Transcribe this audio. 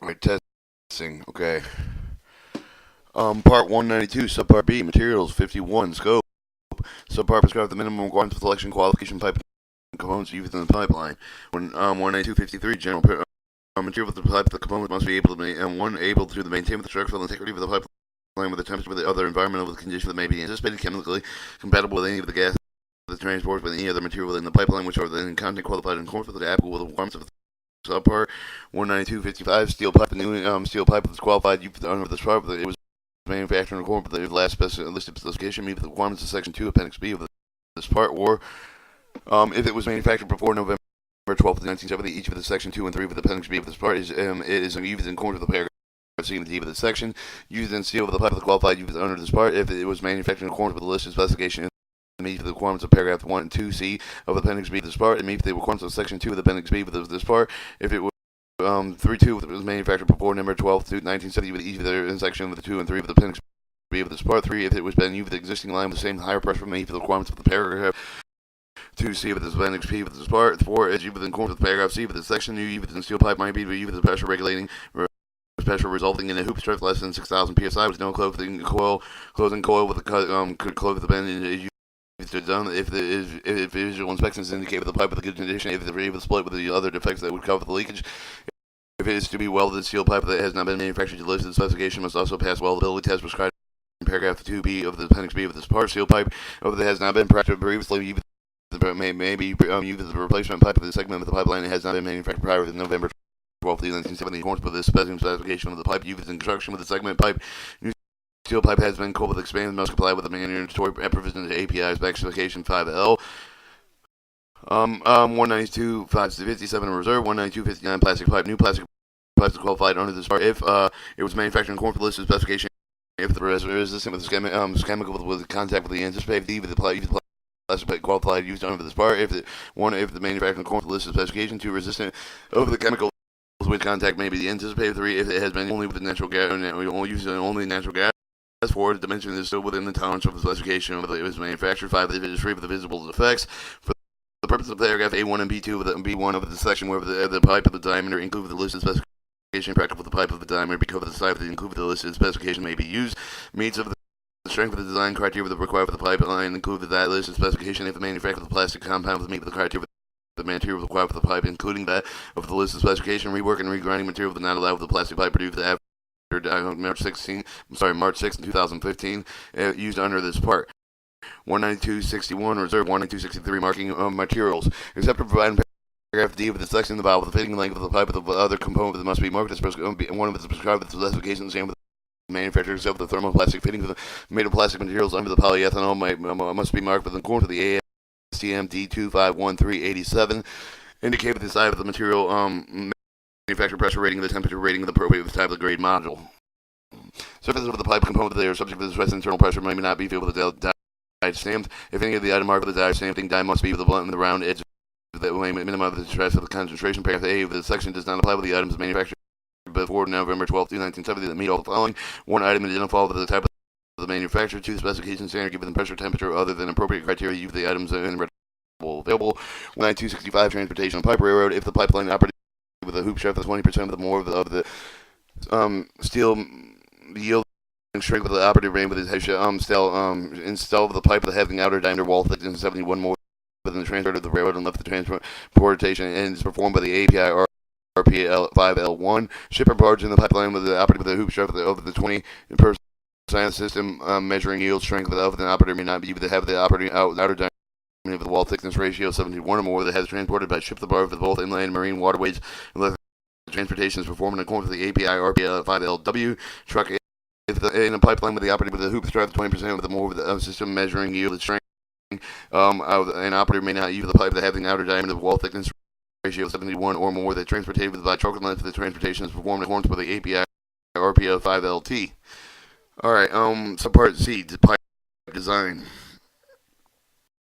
Alright, testing. Okay. Part 192, Subpart B, Materials 51, Scope. Subpart prescribed the minimum requirements for selection, qualification, pipe, and components used in the pipeline. 192.53, General material for the pipe, the components must be able to able to maintain the structural integrity of the pipeline with the temperature, with the other environmental conditions that may be anticipated, chemically compatible with any of the gases that transport with any other material within the pipeline, which are then content qualified and conform to the applicable requirements of Subpart 192.55, steel pipe. The new steel pipe was qualified under this part. It was manufactured in accordance with the last listed specification, meet the requirements of Section 2, Appendix B of this part, or if it was manufactured before November 12th, 1970, each of the Section 2 and 3 of the Appendix B of this part is used in accordance with the paragraph C and D of this section. Used in steel of the pipe of the qualified used under this part, if it was manufactured in accordance with the listed specification, meet the requirements of paragraph 1 and 2C of the Appendix B of this part, and meet the requirements of Section 2 of the Appendix B of this part, if it was 3.2 was manufactured before November 12th, 1970, with each of the section of the 2 and 3 of the Appendix B of this part. 3, if it was been used with the existing line with the same higher pressure, meet the requirements of the paragraph 2C of this Appendix B of this part. 4, as used within accordance with paragraph C of this section, new used within steel pipe might be used with the pressure regulating pressure resulting in a hoop strength less than 6,000 psi with no closing coil with a could close the bend. Done if visual inspections indicate with the pipe with a good condition, if the able to split with the other defects that would cover the leakage. If it is to be welded, steel pipe that has not been manufactured to listed specification must also pass weldability test prescribed in paragraph 2B of the Appendix B of this part. Steel pipe that has not been previously used may be used as a replacement pipe of the segment of the pipeline that has not been manufactured prior to November 12th, 1970. In accordance with this specification of the pipe used in construction with the segment pipe, steel pipe has been coated with expanded, must comply with the mandatory provisions of API specification 5L. 192.57 in reserve. 192.59 plastic pipe. New plastic pipes qualified under this part if it was manufactured in accordance with the listed specification. If the resistant with the chemical with contact with the anticipated D with the plastic pipe qualified used under this part. If the manufactured in accordance with the listed specification. 2, resistant over the chemical with contact may be anticipated. 3, if it has been only with natural gas, only used only natural gas. 4, the dimension is still within the tolerance of the specification of it was manufactured. 5, if it is free of the visible defects. For the purpose of paragraph A1 and B2 of the B1 of the section where the pipe of the diameter included the listed specification, practical with the pipe of the diameter because of the size of the included the listed specification may be used. Meets of the strength of the design criteria that required for the pipeline included that listed specification if the manufacturer of the plastic compound was meet with the criteria the material required for the pipe, including that of the listed specification. Rework and regrinding material did not allow the plastic pipe produced after March 6, 2015, used under this part. 192.61 reserve. 192.63 marking materials. Except for providing paragraph D of the section, the valve, the fitting length of the pipe of the other component that must be marked as one of its prescribed with the specifications, same with the manufacturer except the thermoplastic fittings made of plastic materials under the polyethanol must be marked with according to the ASTM D251387. Indicate with the side of the material manufacturer pressure rating, the temperature rating, the appropriate type of grade module. Surface of the pipe component that are subject to this internal pressure may not be filled with the die stamped. If any of the item marked with the die stamping, die must be with the blunt and the round edge that will minimize the stress of the concentration. Paragraph A of the section does not apply with the items manufactured before November 12, 1970 that meet all the following. 1 item did not fall with the type of the manufacturer. 2, the specification standard given pressure temperature other than appropriate criteria use the items available. 192.65 transportation on pipe railroad. If the pipeline operated with a hoop shaft of 20% of the more of the steel yield strength with the operative range with his head install the pipe with having outer diameter wall thickness 71 more than the transport of the railroad and left the transportation and is performed by the API RPL 5L1. Shipper barge in the pipeline with the operative with a hoop shaft over the 20% system measuring yield strength of the operator may not be able to have the operating outer diameter of the wall thickness ratio 71 or more that has transported by ship the bar for both inland and marine waterways unless the transportation is performed in accordance with the API RPL 5LW. Truck if in a pipeline with the operator with a hoop strap 20% with the more of the system measuring yield strength an operator may not use the pipe that having outer diameter of wall thickness ratio 71 or more that transported with by chocolate length the transportation is performed in accordance with the API RPL 5LT. Alright, subpart C, pipe design.